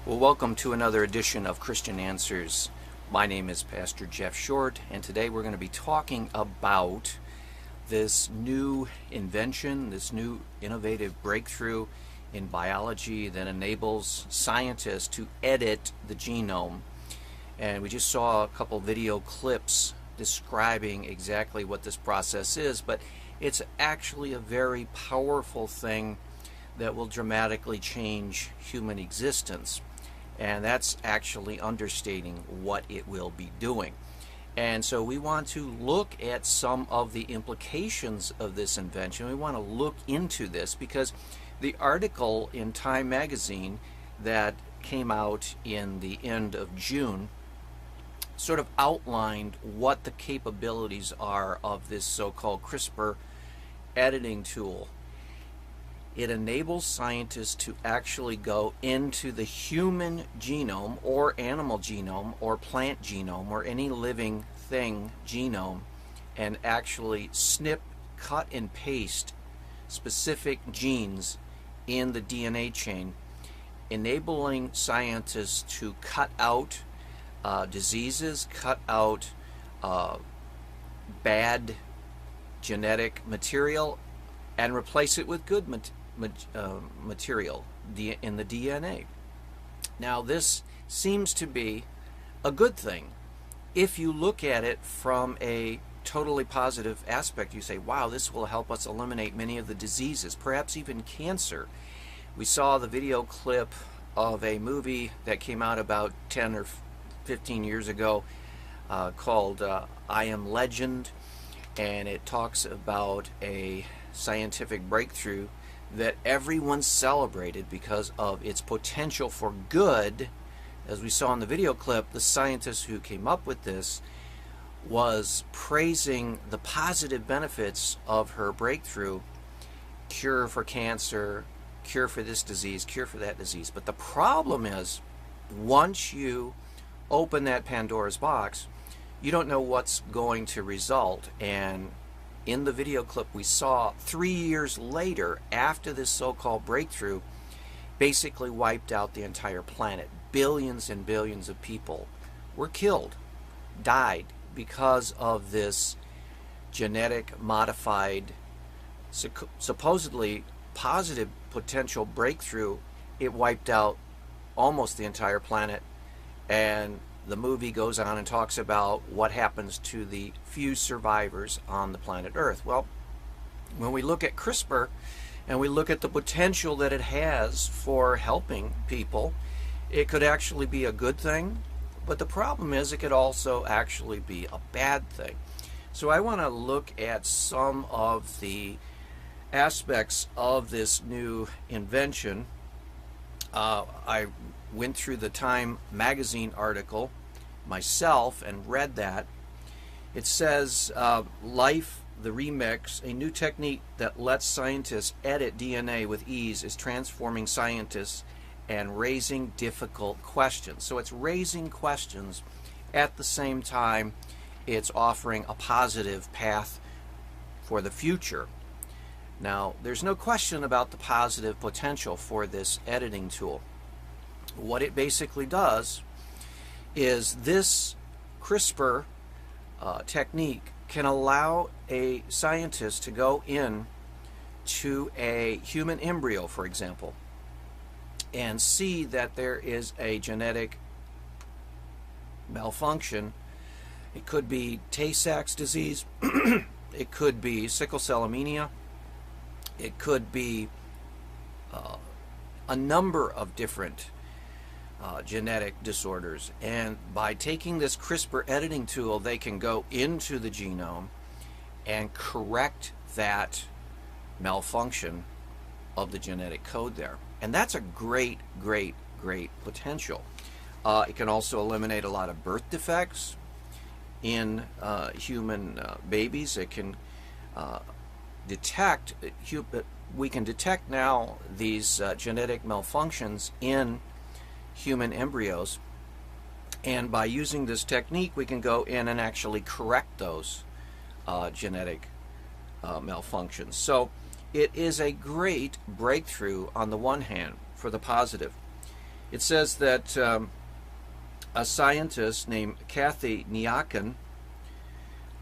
Well, welcome to another edition of Christian Answers. My name is Pastor Jeff Short, and today we're going to be talking about this new invention, this new innovative breakthrough in biology that enables scientists to edit the genome. And we just saw a couple video clips describing exactly what this process is, but it's actually a very powerful thing that will dramatically change human existence. And that's actually understating what it will be doing. And so we want to look at some of the implications of this invention. We want to look into this because the article in Time magazine that came out in the end of June sort of outlined what the capabilities are of this so-called CRISPR editing tool. It enables scientists to actually go into the human genome or animal genome or plant genome or any living thing genome and actually snip, cut, and paste specific genes in the DNA chain, enabling scientists to cut out diseases, cut out bad genetic material, and replace it with good material in the DNA. Now, this seems to be a good thing. If you look at it from a totally positive aspect, you say, wow, this will help us eliminate many of the diseases, perhaps even cancer. We saw the video clip of a movie that came out about 10 or 15 years ago called I Am Legend, and it talks about a scientific breakthrough that everyone celebrated because of its potential for good. As we saw in the video clip, the scientist who came up with this was praising the positive benefits of her breakthrough: cure for cancer, cure for this disease, cure for that disease. But the problem is, once you open that Pandora's box, you don't know what's going to result. And in the video clip we saw, 3 years later, after this so-called breakthrough basically wiped out the entire planet, billions and billions of people were killed, died because of this genetic modified, supposedly positive potential breakthrough. It wiped out almost the entire planet, and the movie goes on and talks about what happens to the few survivors on the planet Earth. Well, when we look at CRISPR and we look at the potential that it has for helping people, it could actually be a good thing, but the problem is it could also actually be a bad thing. So I want to look at some of the aspects of this new invention. I went through the Time magazine article myself and read that. It says, Life, the Remix, a new technique that lets scientists edit DNA with ease, is transforming scientists and raising difficult questions. So it's raising questions. At the same time, it's offering a positive path for the future. Now, there's no question about the positive potential for this editing tool. What it basically does is this CRISPR technique can allow a scientist to go in to a human embryo, for example, and see that there is a genetic malfunction. It could be Tay-Sachs disease, it could be sickle cell anemia, it could be a number of different genetic disorders. And by taking this CRISPR editing tool, they can go into the genome and correct that malfunction of the genetic code there. And that's a great, great, great potential. It can also eliminate a lot of birth defects in human babies. It can detect, we can detect now these genetic malfunctions in human embryos, and by using this technique we can go in and actually correct those genetic malfunctions. So it is a great breakthrough on the one hand for the positive. It says that a scientist named Kathy Niakan,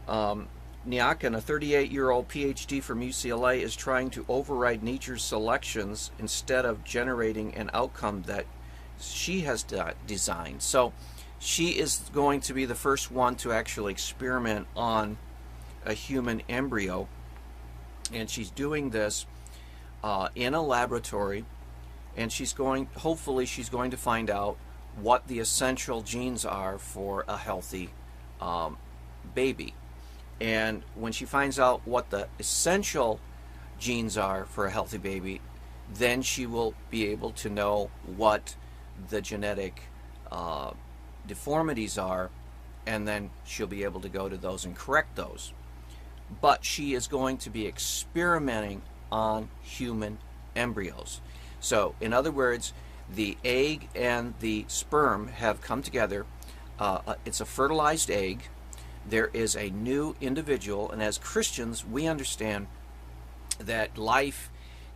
a 38-year-old PhD from UCLA, is trying to override nature's selections instead of generating an outcome that she has designed. So she is going to be the first one to actually experiment on a human embryo, and she's doing this in a laboratory, and hopefully she's going to find out what the essential genes are for a healthy baby. And when she finds out what the essential genes are for a healthy baby, then she will be able to know what the genetic deformities are, and then she'll be able to go to those and correct those. But she is going to be experimenting on human embryos. So, in other words, the egg and the sperm have come together. It's a fertilized egg. There is a new individual, and as Christians, we understand that life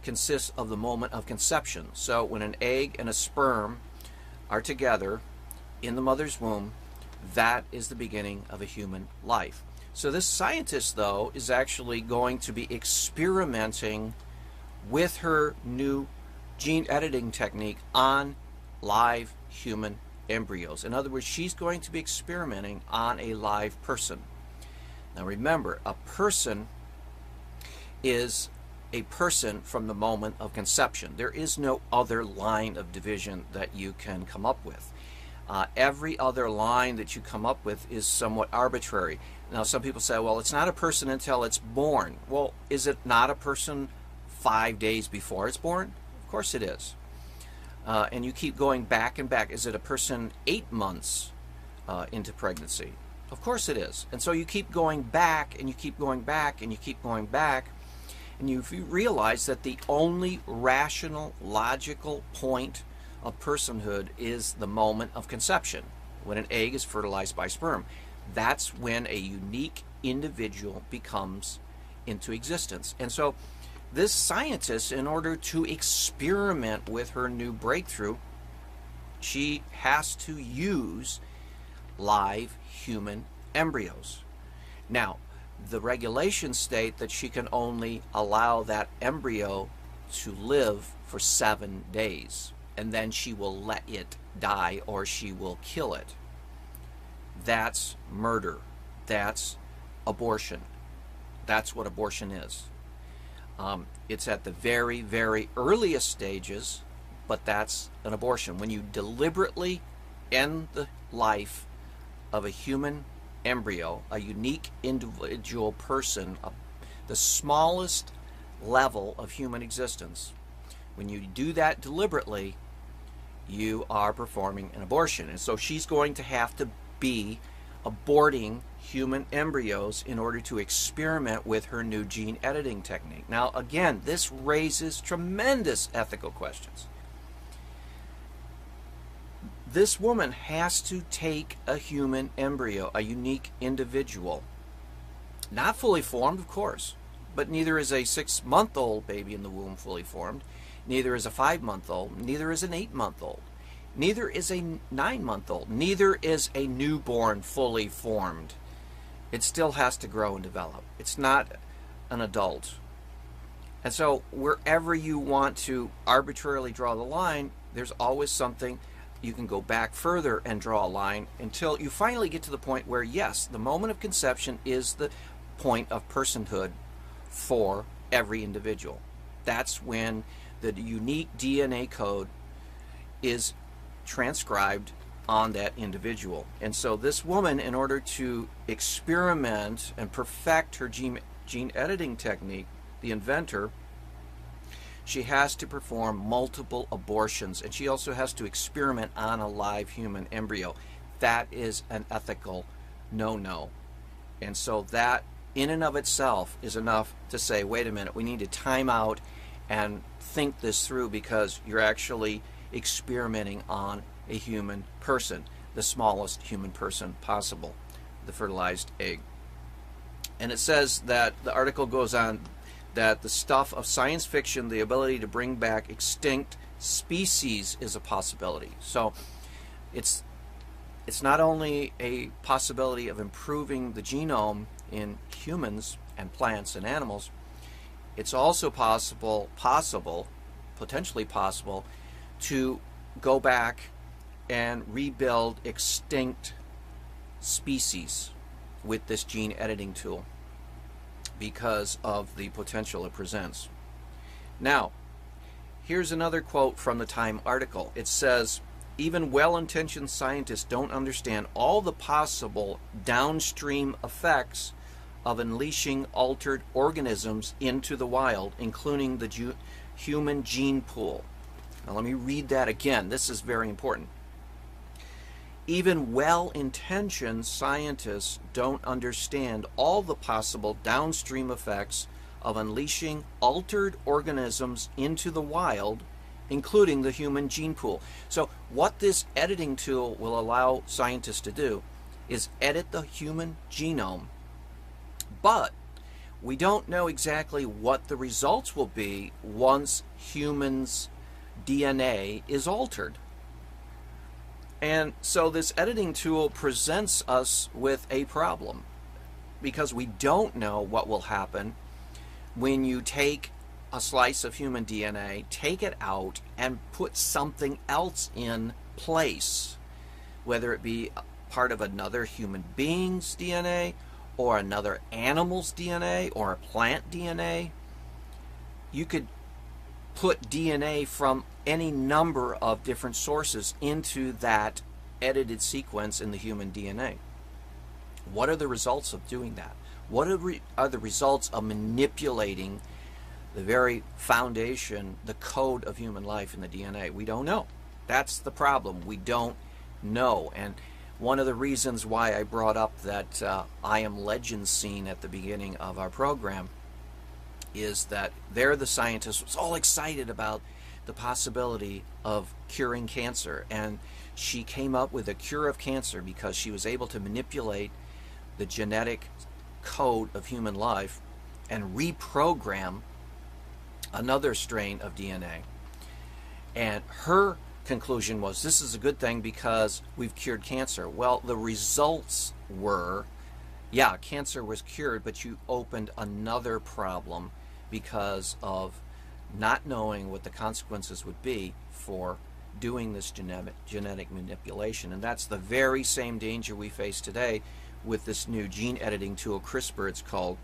consists of the moment of conception. So when an egg and a sperm are together in the mother's womb, that is the beginning of a human life. So this scientist, though, is actually going to be experimenting with her new gene editing technique on live human embryos. In other words, she's going to be experimenting on a live person. Now remember, a person is a person from the moment of conception. There is no other line of division that you can come up with. Every other line that you come up with is somewhat arbitrary. Now some people say, well, it's not a person until it's born. Well, is it not a person 5 days before it's born? Of course it is. And you keep going back and back. Is it a person 8 months into pregnancy? Of course it is. And so you keep going back, and you keep going back, and you keep going back, and you realize that the only rational, logical point of personhood is the moment of conception, when an egg is fertilized by sperm. That's when a unique individual becomes into existence. And so this scientist, in order to experiment with her new breakthrough, she has to use live human embryos. Now, the regulations state that she can only allow that embryo to live for 7 days, and then she will let it die or she will kill it. That's murder. That's abortion. That's what abortion is. It's at the very, very earliest stages, but that's an abortion. When you deliberately end the life of a human embryo, a unique individual person, the smallest level of human existence, when you do that deliberately, you are performing an abortion. And so she's going to have to be aborting human embryos in order to experiment with her new gene editing technique. Now, again, this raises tremendous ethical questions. This woman has to take a human embryo, a unique individual. Not fully formed, of course, but neither is a 6-month-old baby in the womb fully formed, neither is a 5-month-old, neither is an 8-month-old. Neither is a 9-month-old. Neither is a newborn fully formed. It still has to grow and develop. It's not an adult. And so wherever you want to arbitrarily draw the line, there's always something. You can go back further and draw a line until you finally get to the point where, yes, the moment of conception is the point of personhood for every individual. That's when the unique DNA code is transcribed on that individual. And so this woman, in order to experiment and perfect her gene editing technique, the inventor, she has to perform multiple abortions, and she also has to experiment on a live human embryo. That is an ethical no-no. And so that in and of itself is enough to say, wait a minute, we need to time out and think this through, because you're actually experimenting on a human person, the smallest human person possible, the fertilized egg. And it says that the article goes on that the stuff of science fiction, the ability to bring back extinct species is a possibility. So it's not only a possibility of improving the genome in humans and plants and animals, it's also potentially possible to go back and rebuild extinct species with this gene editing tool because of the potential it presents. Now, here's another quote from the Time article. It says, even well-intentioned scientists don't understand all the possible downstream effects of unleashing altered organisms into the wild, including the human gene pool. Now let me read that again. This is very important. Even well-intentioned scientists don't understand all the possible downstream effects of unleashing altered organisms into the wild, including the human gene pool. So what this editing tool will allow scientists to do is edit the human genome, but we don't know exactly what the results will be once humans' DNA is altered. And so this editing tool presents us with a problem, because we don't know what will happen when you take a slice of human DNA, take it out, and put something else in place, whether it be part of another human being's DNA, or another animal's DNA, or a plant DNA. You could put DNA from any number of different sources into that edited sequence in the human DNA. What are the results of doing that? What are the results of manipulating the very foundation, the code of human life in the DNA? We don't know. That's the problem. We don't know. And one of the reasons why I brought up that I Am Legend scene at the beginning of our program is that there the scientist was all excited about the possibility of curing cancer, and she came up with a cure of cancer because she was able to manipulate the genetic code of human life and reprogram another strain of DNA. And her conclusion was, this is a good thing because we've cured cancer. Well, the results were, yeah, cancer was cured, but you opened another problem because of not knowing what the consequences would be for doing this genetic manipulation. And that's the very same danger we face today with this new gene editing tool, CRISPR it's called.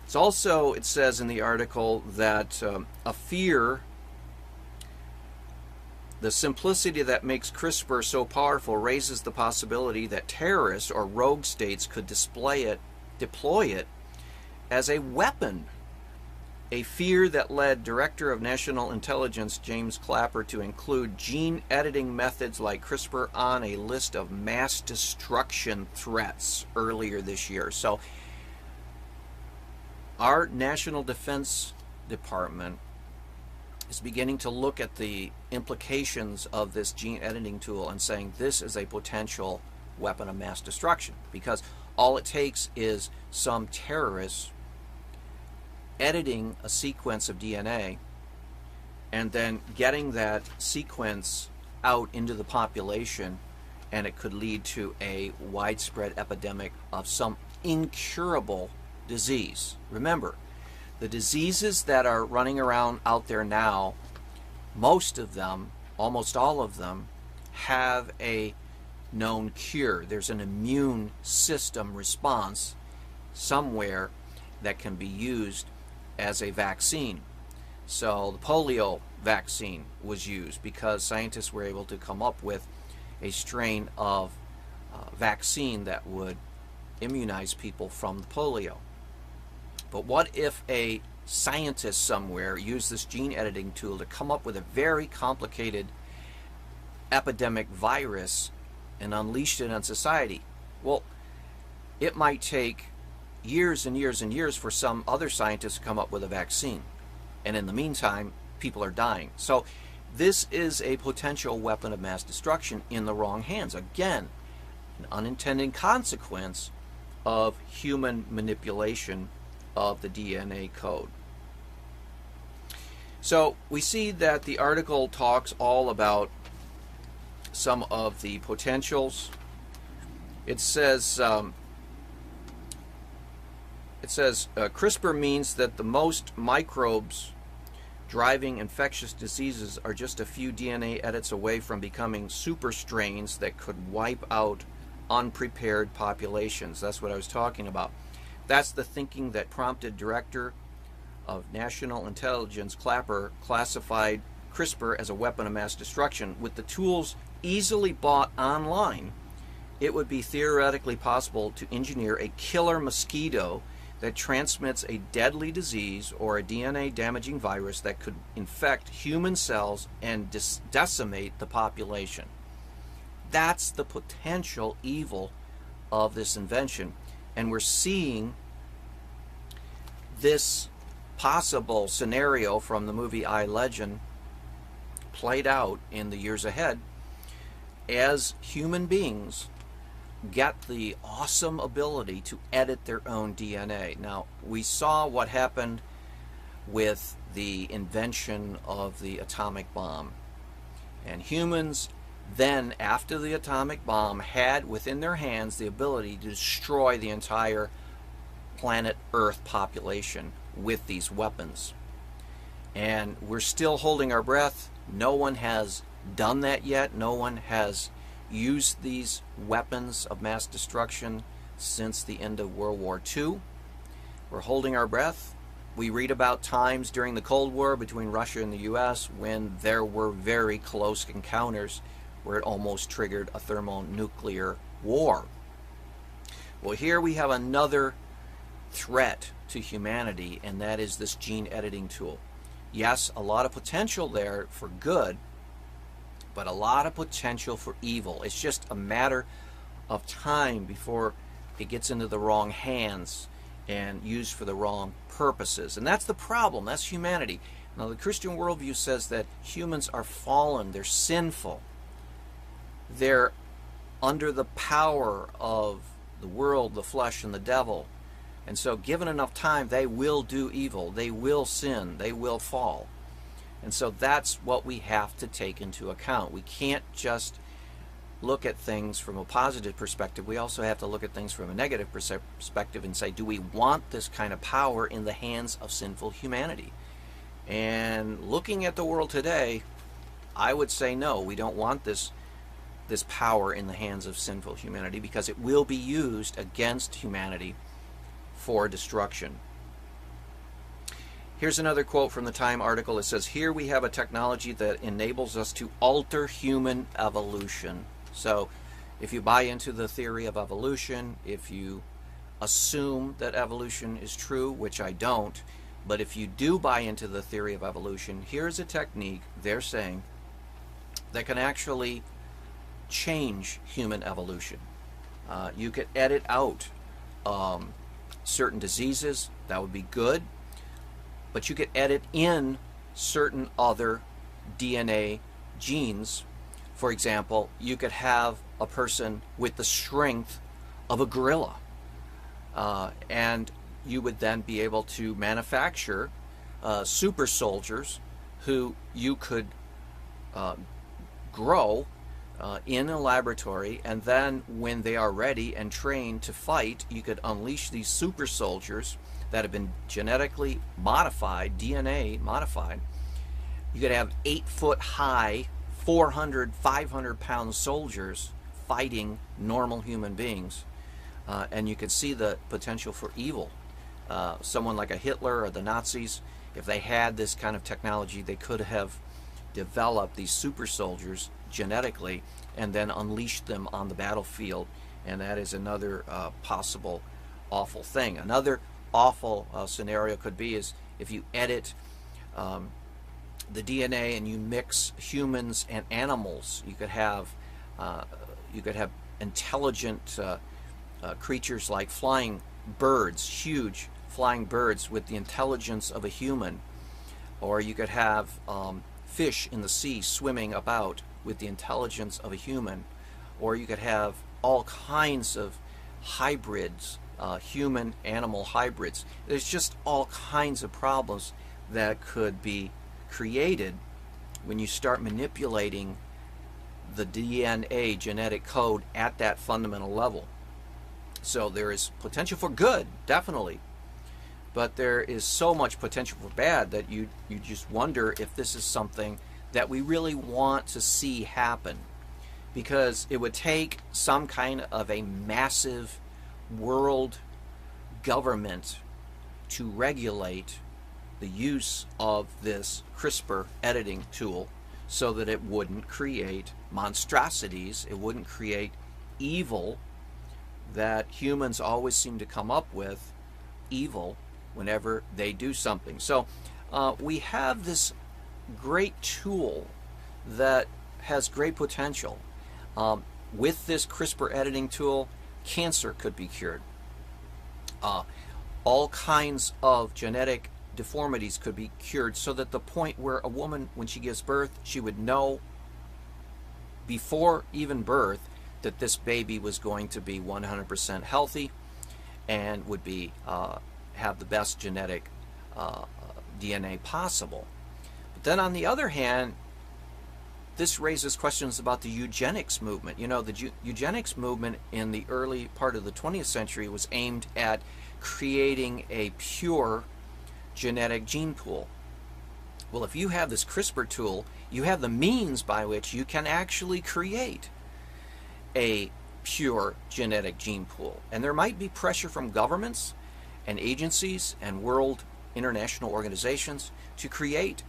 It's also, it says in the article that a fear, the simplicity that makes CRISPR so powerful raises the possibility that terrorists or rogue states could deploy it as a weapon. A fear that led Director of National Intelligence James Clapper to include gene editing methods like CRISPR on a list of mass destruction threats earlier this year. So our National Defense Department is beginning to look at the implications of this gene editing tool and saying this is a potential weapon of mass destruction, because all it takes is some terrorists editing a sequence of DNA and then getting that sequence out into the population, and it could lead to a widespread epidemic of some incurable disease. Remember, the diseases that are running around out there now, most of them, almost all of them, have a known cure. There's an immune system response somewhere that can be used as a vaccine. So the polio vaccine was used because scientists were able to come up with a strain of vaccine that would immunize people from the polio. But what if a scientist somewhere used this gene editing tool to come up with a very complicated epidemic virus and unleashed it on society? Well, it might take years and years and years for some other scientists to come up with a vaccine. And in the meantime, people are dying. So this is a potential weapon of mass destruction in the wrong hands. Again, an unintended consequence of human manipulation of the DNA code. So we see that the article talks all about some of the potentials. It says CRISPR means that the most microbes driving infectious diseases are just a few DNA edits away from becoming super strains that could wipe out unprepared populations. That's what I was talking about. That's the thinking that prompted Director of National Intelligence Clapper classified CRISPR as a weapon of mass destruction. With the tools easily bought online, it would be theoretically possible to engineer a killer mosquito that transmits a deadly disease or a DNA damaging virus that could infect human cells and decimate the population. That's the potential evil of this invention. And we're seeing this possible scenario from the movie I, Legend played out in the years ahead as human beings get the awesome ability to edit their own DNA. Now, we saw what happened with the invention of the atomic bomb. And humans then, after the atomic bomb, had within their hands the ability to destroy the entire planet Earth population with these weapons. And we're still holding our breath. No one has done that yet. No one has used these weapons of mass destruction since the end of World War II. We're holding our breath. We read about times during the Cold War between Russia and the US when there were very close encounters where it almost triggered a thermonuclear war. Well, here we have another threat to humanity, and that is this gene editing tool. Yes, a lot of potential there for good, but a lot of potential for evil. It's just a matter of time before it gets into the wrong hands and used for the wrong purposes. And that's the problem. That's humanity. Now, the Christian worldview says that humans are fallen. They're sinful. They're under the power of the world, the flesh, and the devil. And so given enough time, they will do evil. They will sin. They will fall. And so that's what we have to take into account. We can't just look at things from a positive perspective. We also have to look at things from a negative perspective and say, do we want this kind of power in the hands of sinful humanity? And looking at the world today, I would say no, we don't want this power in the hands of sinful humanity, because it will be used against humanity for destruction. Here's another quote from the Time article. It says, here we have a technology that enables us to alter human evolution. So if you buy into the theory of evolution, if you assume that evolution is true, which I don't, but if you do buy into the theory of evolution, here's a technique they're saying that can actually change human evolution. You could edit out certain diseases. That would be good. But you could edit in certain other DNA genes. For example, you could have a person with the strength of a gorilla. And you would then be able to manufacture super soldiers who you could grow in a laboratory, and then when they are ready and trained to fight, you could unleash these super soldiers that have been genetically modified, DNA modified. You could have 8-foot high, 400, 500-pound soldiers fighting normal human beings. And you could see the potential for evil. Someone like a Hitler or the Nazis, if they had this kind of technology, they could have developed these super soldiers genetically and then unleashed them on the battlefield. And that is another possible awful thing. Another awful scenario could be is if you edit the DNA and you mix humans and animals. You could have intelligent creatures like flying birds, huge flying birds with the intelligence of a human, or you could have fish in the sea swimming about with the intelligence of a human, or you could have all kinds of hybrids, human-animal hybrids. There's just all kinds of problems that could be created when you start manipulating the DNA genetic code at that fundamental level. So there is potential for good, definitely, but there is so much potential for bad that you just wonder if this is something that we really want to see happen, because it would take some kind of a massive world government to regulate the use of this CRISPR editing tool so that it wouldn't create monstrosities, it wouldn't create evil that humans always seem to come up with, evil, whenever they do something. So we have this great tool that has great potential. With this CRISPR editing tool, cancer could be cured. All kinds of genetic deformities could be cured, so that the point where a woman, when she gives birth, she would know before even birth that this baby was going to be 100% healthy and would be have the best genetic DNA possible. But then on the other hand, this raises questions about the eugenics movement. You know, the eugenics movement in the early part of the 20th century was aimed at creating a pure genetic gene pool. Well, if you have this CRISPR tool, you have the means by which you can actually create a pure genetic gene pool. And there might be pressure from governments and agencies and world international organizations to create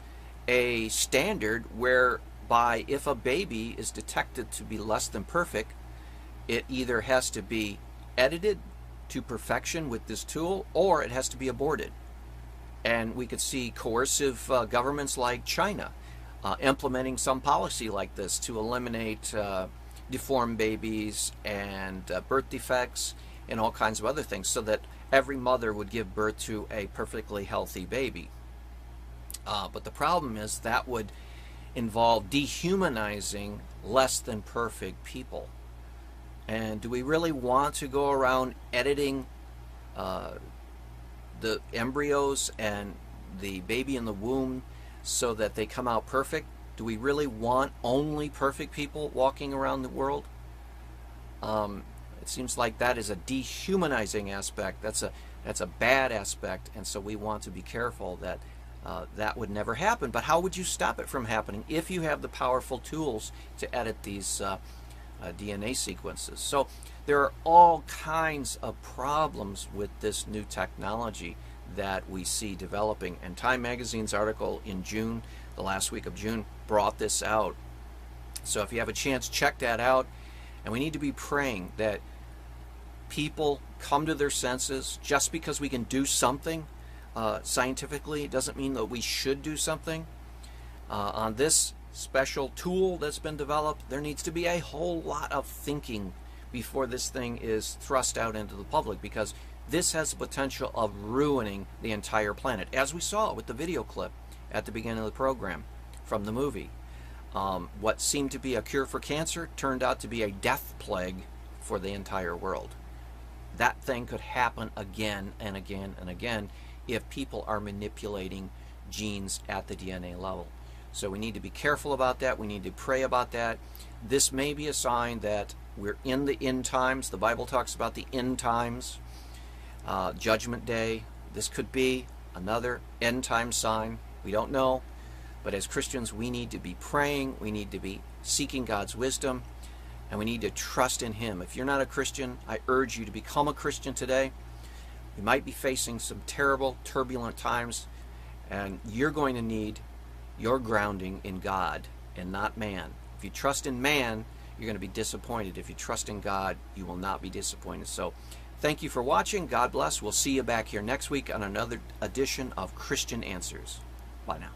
a standard whereby if a baby is detected to be less than perfect, it either has to be edited to perfection with this tool or it has to be aborted. And we could see coercive governments like China implementing some policy like this to eliminate deformed babies and birth defects and all kinds of other things, so that every mother would give birth to a perfectly healthy baby. But the problem is that would involve dehumanizing less than perfect people. And do we really want to go around editing the embryos and the baby in the womb so that they come out perfect? Do we really want only perfect people walking around the world? It seems like that is a dehumanizing aspect. That's a bad aspect, and so we want to be careful that that would never happen. But how would you stop it from happening if you have the powerful tools to edit these DNA sequences? So there are all kinds of problems with this new technology that we see developing, and Time Magazine's article in June, the last week of June, brought this out. So if you have a chance, check that out. And we need to be praying that people come to their senses. Just because we can do something scientifically doesn't mean that we should do something. On this special tool that's been developed, there needs to be a whole lot of thinking before this thing is thrust out into the public, because this has the potential of ruining the entire planet, as we saw with the video clip at the beginning of the program from the movie. What seemed to be a cure for cancer turned out to be a death plague for the entire world. That thing could happen again and again and again if people are manipulating genes at the DNA level. So we need to be careful about that. We need to pray about that. This may be a sign that we're in the end times. The Bible talks about the end times, Judgment Day. This could be another end time sign. We don't know. But as Christians, we need to be praying. We need to be seeking God's wisdom. And we need to trust in Him. If you're not a Christian, I urge you to become a Christian today. You might be facing some terrible, turbulent times. And you're going to need your grounding in God and not man. If you trust in man, you're going to be disappointed. If you trust in God, you will not be disappointed. So thank you for watching. God bless. We'll see you back here next week on another edition of Christian Answers. Bye now.